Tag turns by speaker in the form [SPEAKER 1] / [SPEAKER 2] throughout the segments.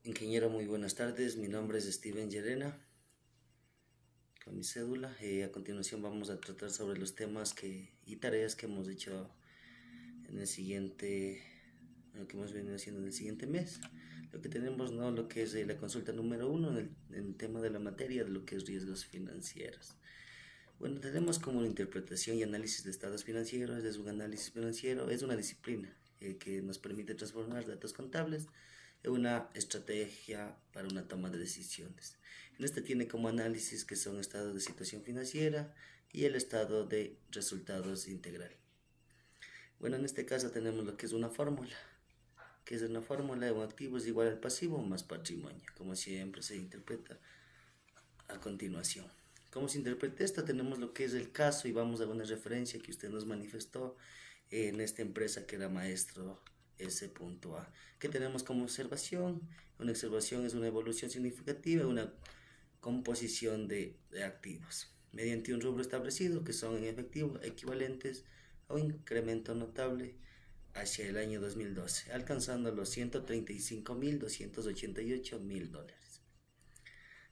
[SPEAKER 1] Ingeniero, muy buenas tardes. Mi nombre es Steven Llerena, con mi cédula. A continuación vamos a tratar sobre los temas y tareas que hemos hecho en el siguiente, que hemos venido haciendo en el siguiente mes. Lo que tenemos, ¿no? Lo que es la consulta número 1 en el tema de la materia de lo que es riesgos financieros. Bueno, tenemos como una interpretación y análisis de estados financieros. Es un análisis financiero, es una disciplina que nos permite transformar datos contables en una estrategia para una toma de decisiones. En este tiene como análisis que son estados de situación financiera y el estado de resultados integral. Bueno, en este caso tenemos lo que es una fórmula, que es una fórmula de un activo es igual al pasivo más patrimonio, como siempre se interpreta a continuación. ¿Cómo se interpreta esto? Tenemos lo que es el caso y vamos a una referencia que usted nos manifestó en esta empresa que era maestro S.A. ¿Qué tenemos como observación? Una observación es una evolución significativa, una composición de activos mediante un rubro establecido que son en efectivo equivalentes a un incremento notable hacia el año 2012, alcanzando los $135.288.000.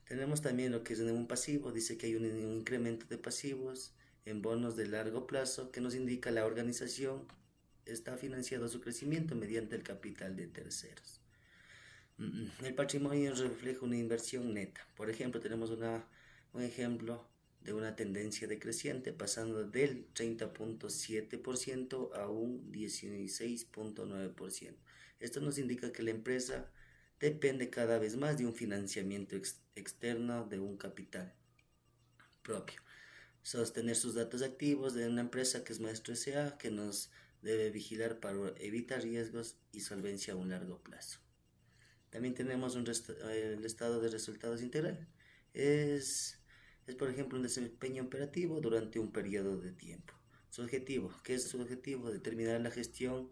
[SPEAKER 1] Tenemos también lo que es en un pasivo, dice que hay un incremento de pasivos en bonos de largo plazo que nos indica la organización está financiado su crecimiento mediante el capital de terceros. El patrimonio refleja una inversión neta. Por ejemplo, tenemos un ejemplo de una tendencia decreciente pasando del 30.7% a un 16.9%. Esto nos indica que la empresa depende cada vez más de un financiamiento externo de un capital propio. Sostener sus datos activos de una empresa que es Maestro S.A. que nos debe vigilar para evitar riesgos y solvencia a un largo plazo. También tenemos el estado de resultados integral. Es, por ejemplo, un desempeño operativo durante un periodo de tiempo. Su objetivo, ¿qué es su objetivo? Determinar la gestión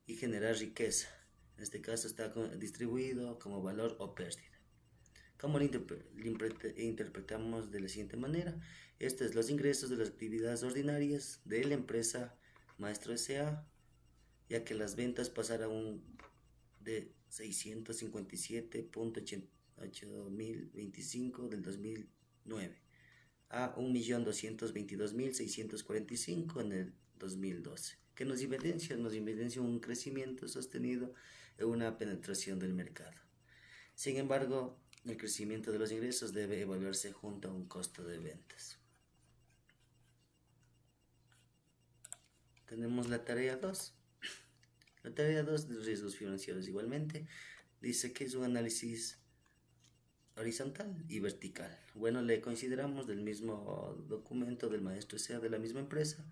[SPEAKER 1] y generar riqueza. En este caso está distribuido como valor o pérdida. ¿Cómo lo interpretamos de la siguiente manera? Este es los ingresos de las actividades ordinarias de la empresa Maestro S.A., ya que las ventas pasaron de 657.825 del 2009 a 1.222.645 en el 2012. ¿Qué nos evidencia? Nos evidencia un crecimiento sostenido en una penetración del mercado. Sin embargo, el crecimiento de los ingresos debe evaluarse junto a un costo de ventas. Tenemos la tarea 2. La tarea 2 de riesgos financieros igualmente dice que es un análisis horizontal y vertical. Bueno, le consideramos del mismo documento del maestro sea de la misma empresa,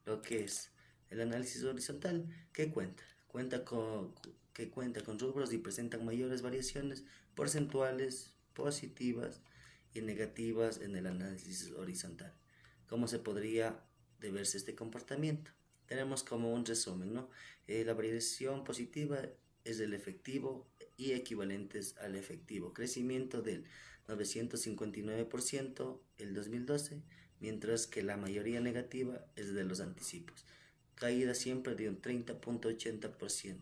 [SPEAKER 1] lo que es el análisis horizontal, que cuenta con rubros y presentan mayores variaciones porcentuales positivas y negativas en el análisis horizontal. ¿Cómo se podría deberse este comportamiento? Tenemos como un resumen, ¿no? La variación positiva es el efectivo y equivalentes al efectivo. Crecimiento del 959% el 2012, mientras que la mayoría negativa es de los anticipos. Caída siempre de un 30.80%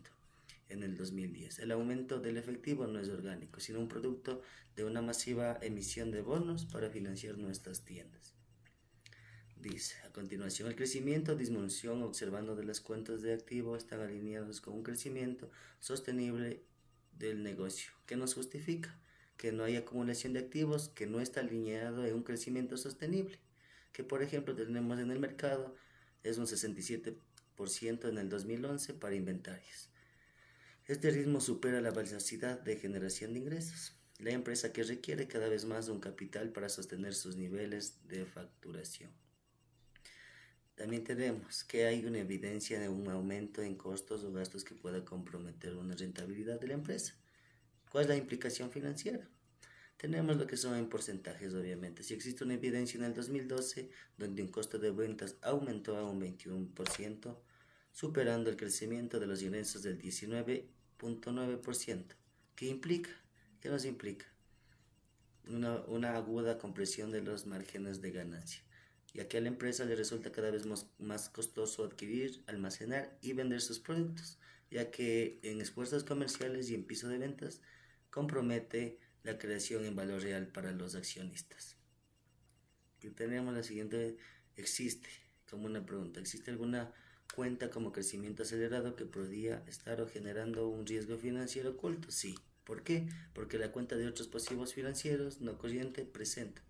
[SPEAKER 1] en el 2010. El aumento del efectivo no es orgánico, sino un producto de una masiva emisión de bonos para financiar nuestras tiendas. Dice, a continuación, el crecimiento o disminución observando de las cuentas de activo están alineados con un crecimiento sostenible del negocio. ¿Qué nos justifica? Que no hay acumulación de activos, que no está alineado en un crecimiento sostenible. Que, por ejemplo, tenemos en el mercado es un 67% en el 2011 para inventarios. Este ritmo supera la velocidad de generación de ingresos. La empresa que requiere cada vez más de un capital para sostener sus niveles de facturación. También tenemos que hay una evidencia de un aumento en costos o gastos que pueda comprometer una rentabilidad de la empresa. ¿Cuál es la implicación financiera? Tenemos lo que son en porcentajes, obviamente. Si existe una evidencia en el 2012 donde un costo de ventas aumentó a un 21%, superando el crecimiento de los ingresos del 19.9%. ¿Qué implica? ¿Qué nos implica? Una aguda compresión de los márgenes de ganancia, ya que a la empresa le resulta cada vez más costoso adquirir, almacenar y vender sus productos, ya que en esfuerzos comerciales y en piso de ventas compromete la creación en valor real para los accionistas. Y tenemos la siguiente, existe, como una pregunta, ¿existe alguna cuenta como crecimiento acelerado que podría estar generando un riesgo financiero oculto? Sí. ¿Por qué? Porque la cuenta de otros pasivos financieros no corriente presenta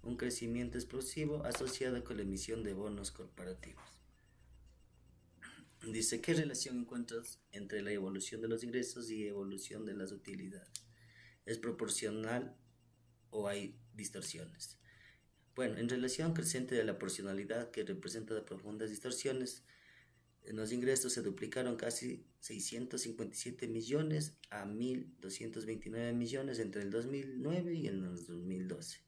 [SPEAKER 1] un crecimiento explosivo asociado con la emisión de bonos corporativos. Dice, ¿qué relación encuentras entre la evolución de los ingresos y evolución de las utilidades? ¿Es proporcional o hay distorsiones? Bueno, en relación creciente de la proporcionalidad que representa de profundas distorsiones, en los ingresos se duplicaron casi 657 millones a 1.229 millones entre el 2009 y el 2012.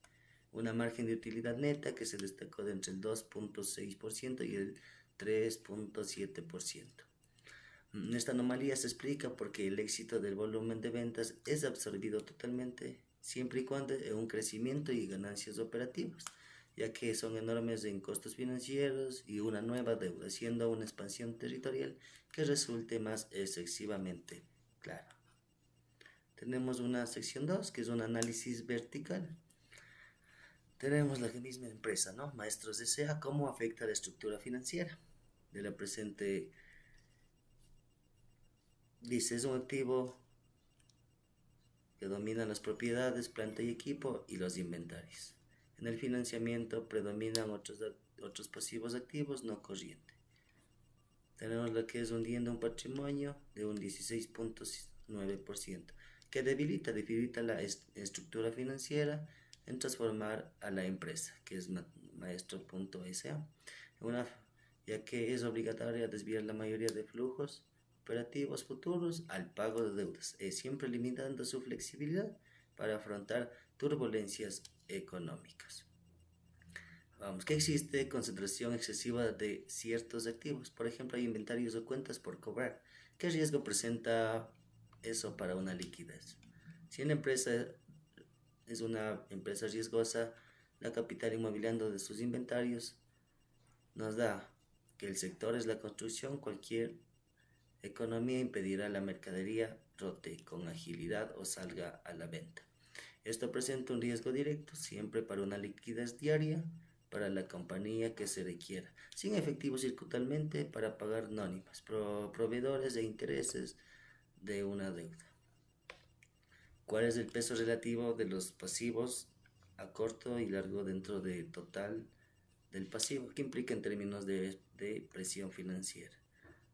[SPEAKER 1] Una margen de utilidad neta que se destacó de entre el 2.6% y el 3.7%. Esta anomalía se explica porque el éxito del volumen de ventas es absorbido totalmente siempre y cuando haya un crecimiento y ganancias operativas, ya que son enormes en costos financieros y una nueva deuda, siendo una expansión territorial que resulte más excesivamente clara. Tenemos una sección 2, que es un análisis vertical. Tenemos la misma empresa, ¿no? Maestros S.A., ¿cómo afecta la estructura financiera de la presente? Dice, es un activo que domina las propiedades, planta y equipo y los inventarios. En el financiamiento predominan otros pasivos activos no corrientes. Tenemos lo que es hundiendo un patrimonio de un 16.9%, que debilita la estructura financiera en transformar a la empresa, que es Maestro.sa, ya que es obligatoria desviar la mayoría de flujos operativos futuros al pago de deudas, siempre limitando su flexibilidad para afrontar turbulencias económicas. Vamos, que existe concentración excesiva de ciertos activos. Por ejemplo, hay inventarios o cuentas por cobrar. ¿Qué riesgo presenta eso para una liquidez? Si una empresa es una empresa riesgosa, la capital inmobiliario de sus inventarios nos da que el sector es la construcción, cualquier economía impedirá la mercadería rote con agilidad o salga a la venta. Esto presenta un riesgo directo siempre para una liquidez diaria para la compañía que se requiera, sin efectivo circuitalmente para pagar nóminas, proveedores de intereses de una deuda. ¿Cuál es el peso relativo de los pasivos a corto y largo dentro del total del pasivo? ¿Qué implica en términos de presión financiera?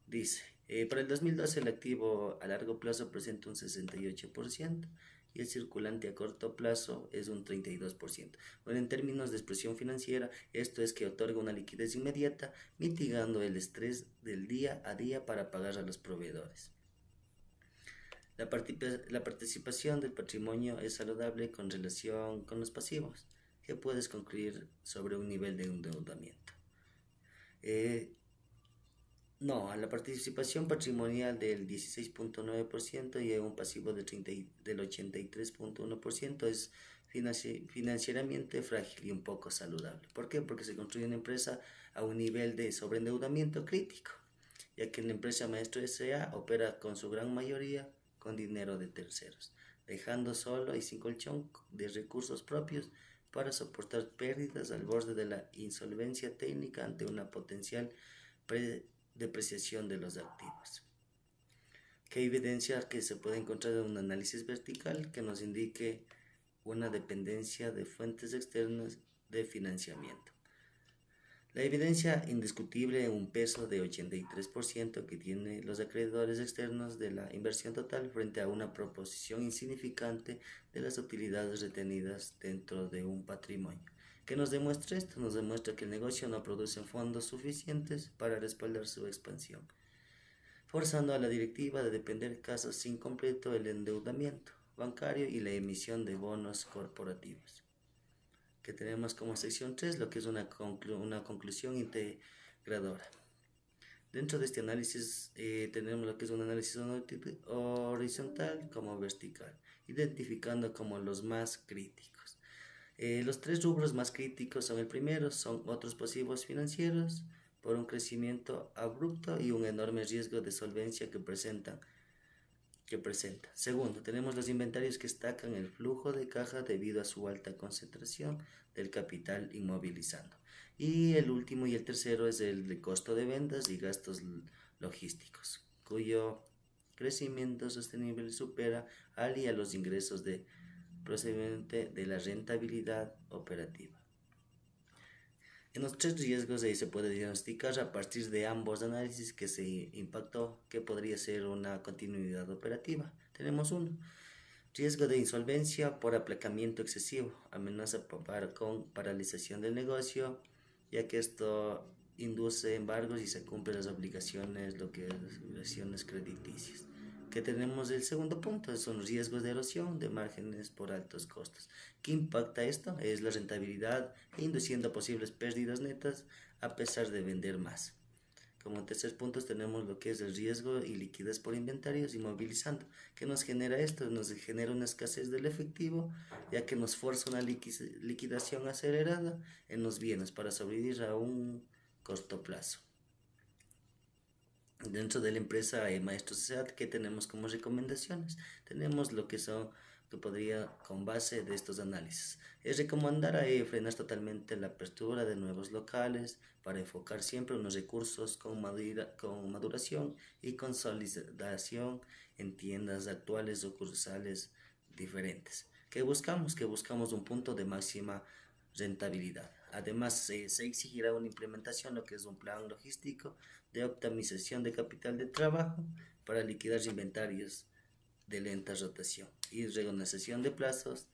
[SPEAKER 1] Dice, para el 2012 el activo a largo plazo presenta un 68% y el circulante a corto plazo es un 32%. Bueno, en términos de expresión financiera, esto es que otorga una liquidez inmediata, mitigando el estrés del día a día para pagar a los proveedores. La participación del patrimonio es saludable con relación con los pasivos, que puedes concluir sobre un nivel de endeudamiento. No, a la participación patrimonial del 16.9% y a un pasivo del 83.1% es financieramente frágil y un poco saludable. ¿Por qué? Porque se construye una empresa a un nivel de sobreendeudamiento crítico, ya que la empresa Maestro S.A. opera con su gran mayoría con dinero de terceros, dejando solo y sin colchón de recursos propios para soportar pérdidas al borde de la insolvencia técnica ante una potencial depreciación de los activos. ¿Qué evidencia que se puede encontrar en un análisis vertical que nos indique una dependencia de fuentes externas de financiamiento? La evidencia indiscutible en un peso de 83% que tienen los acreedores externos de la inversión total frente a una proporción insignificante de las utilidades retenidas dentro de un patrimonio. ¿Qué nos demuestra esto? Nos demuestra que el negocio no produce fondos suficientes para respaldar su expansión, forzando a la directiva de depender casos incompleto el endeudamiento bancario y la emisión de bonos corporativos. Que tenemos como sección 3 lo que es una conclusión integradora. Dentro de este análisis tenemos lo que es un análisis horizontal como vertical, identificando como los más críticos. Los tres rubros más críticos son el primero, son otros pasivos financieros por un crecimiento abrupto y un enorme riesgo de solvencia que presentan que presenta. Segundo, tenemos los inventarios que destacan el flujo de caja debido a su alta concentración del capital inmovilizando. Y el último y el tercero es el de costo de ventas y gastos logísticos, cuyo crecimiento sostenible supera al y a los ingresos procedente de la rentabilidad operativa. En los tres riesgos se puede diagnosticar a partir de ambos análisis que se impactó que podría ser una continuidad operativa. Tenemos uno, riesgo de insolvencia por aplacamiento excesivo, amenaza con paralización del negocio, ya que esto induce embargos y se cumplen las obligaciones, lo que es las obligaciones crediticias. Que tenemos el segundo punto, son riesgos de erosión de márgenes por altos costos. ¿Qué impacta esto? Es la rentabilidad induciendo posibles pérdidas netas a pesar de vender más. Como tercer punto tenemos lo que es el riesgo y liquidez por inventarios inmovilizando. ¿Qué nos genera esto? Nos genera una escasez del efectivo, ya que nos fuerza una liquidación acelerada en los bienes para sobrevivir a un corto plazo. Dentro de la empresa Maestros SEAT, ¿qué tenemos como recomendaciones? Tenemos lo que son, que podría, con base de estos análisis, es recomendar frenar totalmente la apertura de nuevos locales para enfocar siempre unos recursos con maduración y consolidación en tiendas actuales o sucursales diferentes. ¿Qué buscamos? Que buscamos un punto de máxima rentabilidad. Además, se exigirá una implementación, lo que es un plan logístico de optimización de capital de trabajo para liquidar inventarios de lenta rotación y renegociación de plazos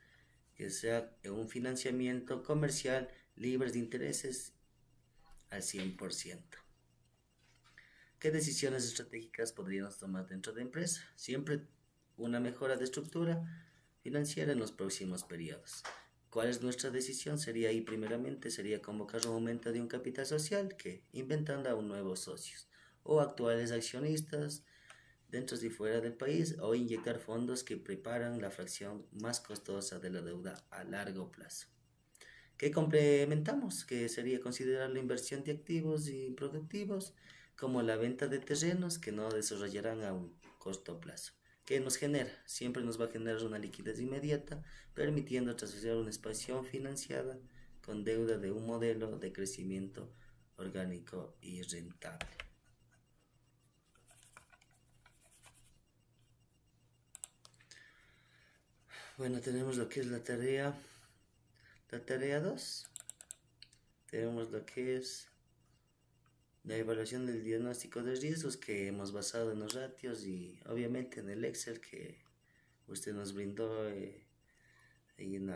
[SPEAKER 1] que sea un financiamiento comercial libre de intereses al 100%. ¿Qué decisiones estratégicas podríamos tomar dentro de la empresa? Siempre una mejora de estructura financiera en los próximos periodos. ¿Cuál es nuestra decisión? Sería ahí primeramente, sería convocar un aumento de un capital social que inventando a un nuevos socios o actuales accionistas dentro y fuera del país o inyectar fondos que preparan la fracción más costosa de la deuda a largo plazo. ¿Qué complementamos? Que sería considerar la inversión de activos improductivos como la venta de terrenos que no desarrollarán a un corto plazo. ¿Qué nos genera? Siempre nos va a generar una liquidez inmediata, permitiendo trasladar una expansión financiada con deuda de un modelo de crecimiento orgánico y rentable. Bueno, tenemos lo que es la tarea 2. Tenemos lo que es la evaluación del diagnóstico de riesgos que hemos basado en los ratios y obviamente en el Excel que usted nos brindó ahí en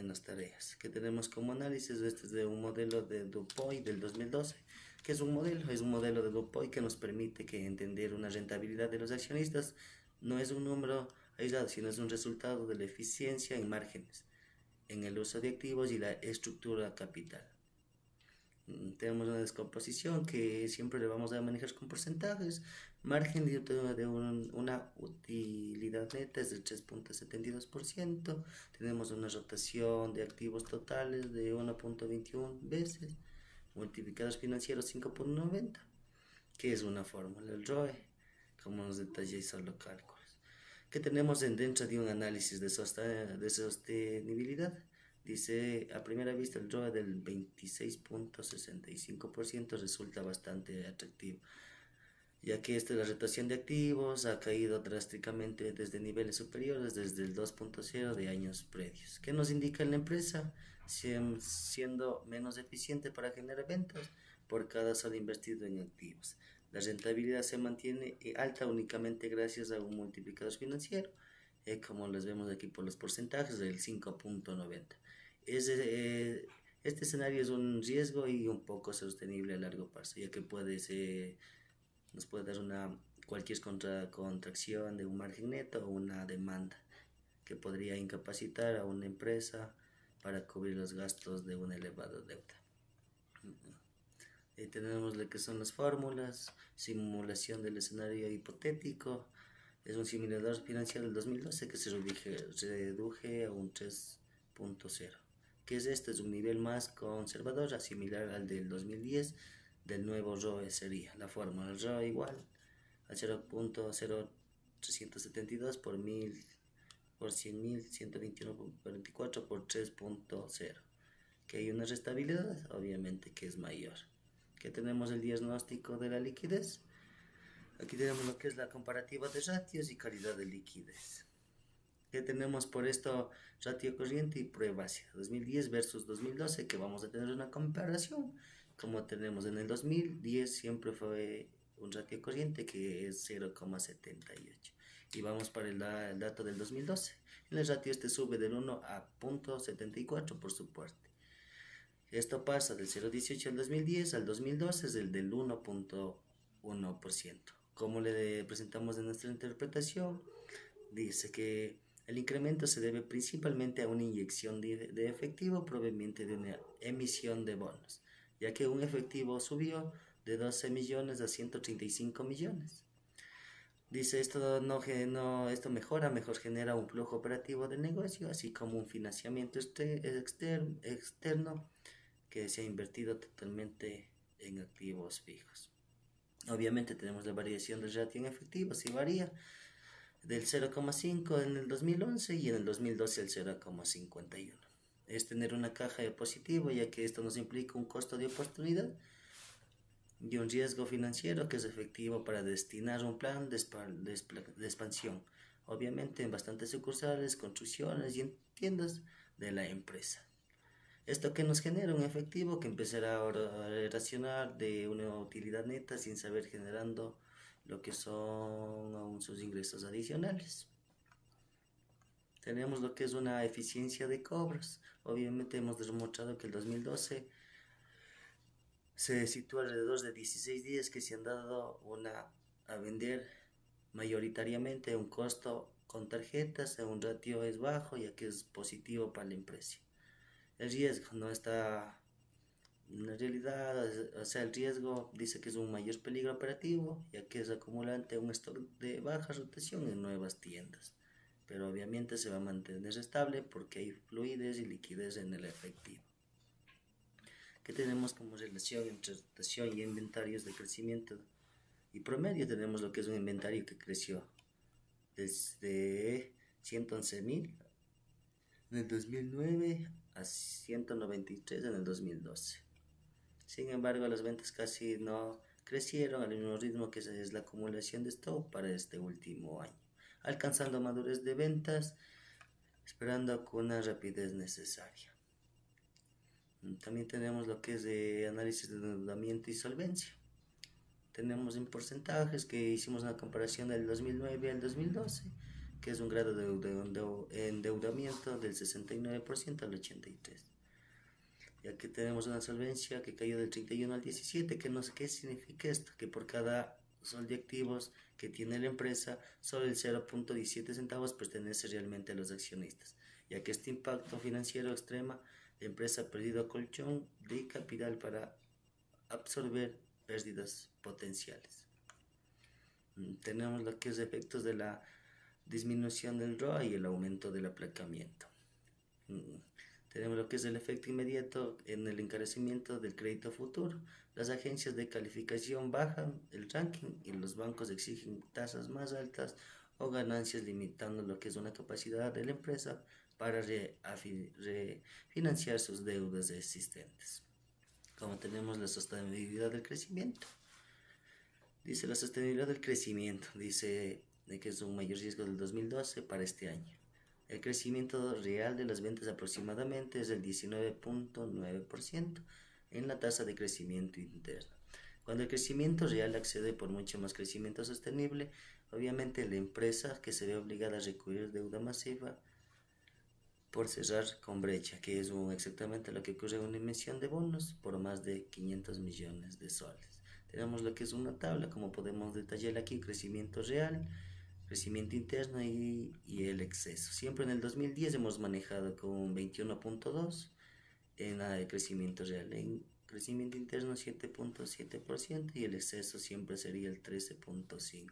[SPEAKER 1] las tareas. Que tenemos como análisis, este es de un modelo de Dupuy del 2012, que es un modelo de Dupuy que nos permite que entender una rentabilidad de los accionistas no es un número aislado, sino es un resultado de la eficiencia en márgenes, en el uso de activos y la estructura capital. Tenemos una descomposición que siempre le vamos a manejar con porcentajes. Margen de una utilidad neta es del 3.72%. Tenemos una rotación de activos totales de 1.21 veces. Multiplicados financieros 5.90, que es una fórmula, el ROE, como nos detallé solo cálculos. ¿Qué tenemos dentro de un análisis de sostenibilidad? Dice, a primera vista el ROE del 26.65% resulta bastante atractivo, ya que la rotación de activos ha caído drásticamente desde niveles superiores, desde el 2.0 de años previos. ¿Qué nos indica la empresa? Siendo menos eficiente para generar ventas por cada sol invertido en activos. La rentabilidad se mantiene alta únicamente gracias a un multiplicador financiero, como les vemos aquí por los porcentajes, del 5.90. Este escenario es un riesgo y un poco sostenible a largo plazo, ya que nos puede dar cualquier contracción de un margen neto o una demanda que podría incapacitar a una empresa para cubrir los gastos de una elevada deuda. Tenemos lo que son las fórmulas, simulación del escenario hipotético, es un simulador financiero del 2012 que se reduje a un 3.0. ¿Qué es esto? Es un nivel más conservador, similar al del 2010 del nuevo ROE sería la fórmula ROE igual al 0.0372 por 1000 por 100.000, 121.44 por 3.0, que hay una restabilidad, obviamente que es mayor. Que tenemos el diagnóstico de la liquidez. Aquí tenemos lo que es la comparativa de ratios y calidad de liquidez. Que tenemos por esto ratio corriente y prueba ácida, 2010 versus 2012, que vamos a tener una comparación. Como tenemos en el 2010 siempre fue un ratio corriente que es 0,78. Y vamos para el dato del 2012. El ratio sube del 1 a 0.74 por su parte. Esto pasa del 0,18 al 2010 al 2012 es el del 1.1%. Como le presentamos en nuestra interpretación, dice que el incremento se debe principalmente a una inyección de efectivo proveniente de una emisión de bonos, ya que un efectivo subió de 12 millones a 135 millones. Dice esto mejor genera un flujo operativo de negocio, así como un financiamiento externo que se ha invertido totalmente en activos fijos. Obviamente tenemos la variación del ratio en efectivo, si varía del 0,5 en el 2011 y en el 2012 el 0,51. Es tener una caja de positivo, ya que esto nos implica un costo de oportunidad y un riesgo financiero que es efectivo para destinar un plan de expansión, obviamente en bastantes sucursales, construcciones y en tiendas de la empresa. Esto que nos genera un efectivo que empezará a racionar de una utilidad neta sin saber generando lo que son aún sus ingresos adicionales. Tenemos lo que es una eficiencia de cobros. Obviamente hemos demostrado que el 2012 se sitúa alrededor de 16 días que se han dado a vender mayoritariamente a un costo con tarjetas, un ratio es bajo ya que es positivo para la empresa. El riesgo no está, en realidad, el riesgo dice que es un mayor peligro operativo ya que es acumulante un stock de baja rotación en nuevas tiendas, pero obviamente se va a mantener estable porque hay fluidez y liquidez en el efectivo. Que tenemos como relación entre rotación y inventarios de crecimiento y promedio? Tenemos lo que es un inventario que creció desde 111.000 en el 2009 a 193 en el 2012. Sin embargo, las ventas casi no crecieron al mismo ritmo que es la acumulación de stock para este último año, alcanzando madurez de ventas, esperando con una rapidez necesaria. También tenemos lo que es de análisis de endeudamiento y solvencia. Tenemos en porcentajes que hicimos una comparación del 2009 al 2012, que es un grado de endeudamiento del 69% al 83%. Y aquí tenemos una solvencia que cayó del 31 al 17, que no sé qué significa esto, que por cada sol de activos que tiene la empresa, solo el 0.17 centavos pertenece realmente a los accionistas, ya que este impacto financiero extrema, la empresa ha perdido colchón de capital para absorber pérdidas potenciales. Tenemos lo que es efectos de la disminución del ROA y el aumento del aplacamiento. Tenemos lo que es el efecto inmediato en el encarecimiento del crédito futuro. Las agencias de calificación bajan el ranking y los bancos exigen tasas más altas o ganancias, limitando lo que es una capacidad de la empresa para refinanciar sus deudas existentes. Como tenemos la sostenibilidad del crecimiento. Dice la sostenibilidad del crecimiento, dice que es un mayor riesgo del 2012 para este año. El crecimiento real de las ventas aproximadamente es del 19.9% en la tasa de crecimiento interno. Cuando el crecimiento real accede por mucho más crecimiento sostenible, obviamente la empresa que se ve obligada a recurrir deuda masiva por cerrar con brecha, que es exactamente lo que ocurre en una emisión de bonos por más de 500 millones de soles. Tenemos lo que es una tabla, como podemos detallar aquí, crecimiento real, crecimiento interno y el exceso. Siempre en el 2010 hemos manejado con 21.2 en el crecimiento real, en crecimiento interno 7.7% y el exceso siempre sería el 13.5%.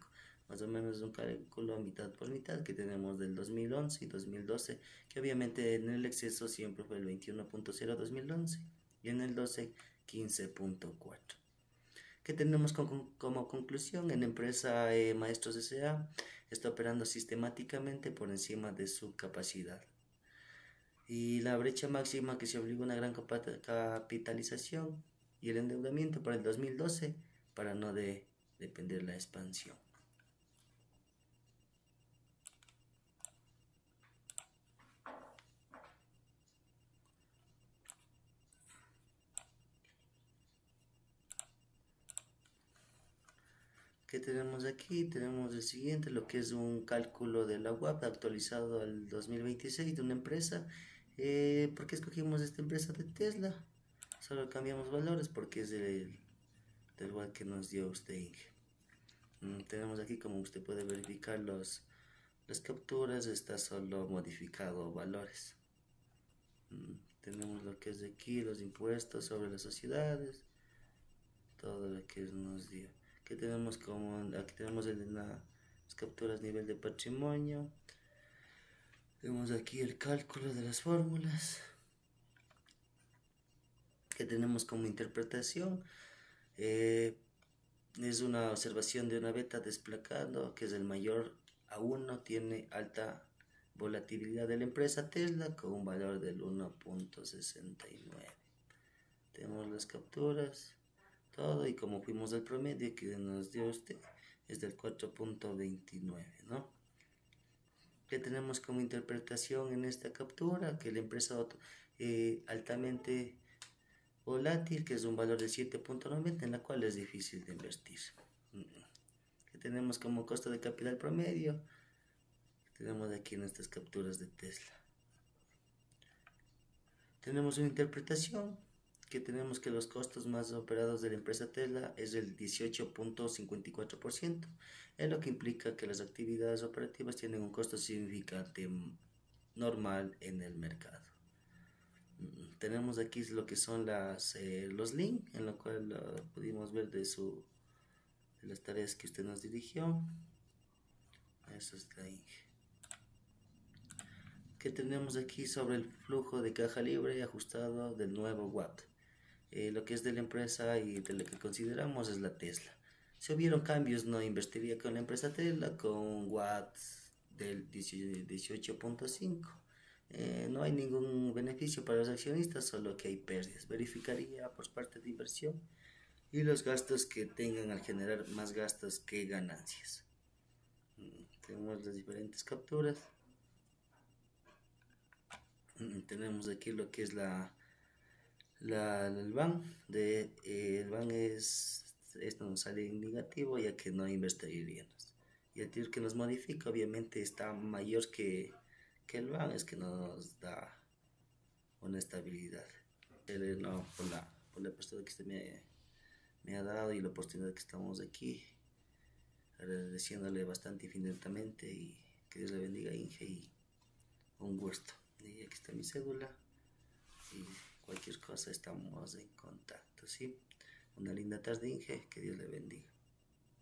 [SPEAKER 1] Más o menos un cálculo mitad por mitad que tenemos del 2011 y 2012, que obviamente en el exceso siempre fue el 21.0 2011 y en el 12 15.4. ¿Qué tenemos como conclusión? En empresa Maestros S.A. está operando sistemáticamente por encima de su capacidad. Y la brecha máxima que se obligó a una gran capitalización y el endeudamiento para el 2012 para no depender la expansión. ¿Qué tenemos aquí? Tenemos el siguiente, lo que es un cálculo de la UAP actualizado al 2026 de una empresa. ¿Por qué escogimos esta empresa de Tesla? Solo cambiamos valores porque es del WAP que nos dio usted, Inge. Tenemos aquí, como usted puede verificar, las capturas, está solo modificado valores. Tenemos lo que es de aquí, los impuestos sobre las sociedades, todo lo que nos dio. Aquí tenemos aquí tenemos las capturas nivel de patrimonio. Tenemos aquí el cálculo de las fórmulas. Que tenemos como interpretación. Es una observación de una beta desplacando que es el mayor aún no tiene alta volatilidad de la empresa Tesla con un valor del 1.69. Tenemos las capturas, todo, y como fuimos del promedio que nos dio usted es del 4.29, ¿no? ¿Qué tenemos como interpretación en esta captura? Que la empresa altamente volátil, que es un valor de 7.90, en la cual es difícil de invertir. ¿Qué tenemos como costo de capital promedio? Tenemos aquí en estas capturas de Tesla. Tenemos una interpretación que tenemos que los costos más operados de la empresa Tesla es del 18.54%, en lo que implica que las actividades operativas tienen un costo significante normal en el mercado. Tenemos aquí lo que son los links, en lo cual pudimos ver de las tareas que usted nos dirigió. Eso está ahí. ¿Qué tenemos aquí sobre el flujo de caja libre ajustado del nuevo WAP? Lo que es de la empresa y de lo que consideramos es la Tesla. Si hubieron cambios, no invertiría con la empresa Tesla con WAP del 18.5. No hay ningún beneficio para los accionistas, solo que hay pérdidas. Verificaría por parte de inversión y los gastos que tengan al generar más gastos que ganancias. Tenemos las diferentes capturas. Tenemos aquí lo que es el BAN. El BAN esto nos sale en negativo ya que no invertiríamos. Y el TIR que nos modifica obviamente está mayor que el BAN, es que nos da una estabilidad. No, por la postura que usted me ha dado y la oportunidad que estamos aquí, agradeciéndole bastante infinitamente y que Dios le bendiga, Inge, y un gusto. Y aquí está mi cédula y cualquier cosa estamos en contacto, ¿sí? Una linda tarde, Inge, que Dios le bendiga.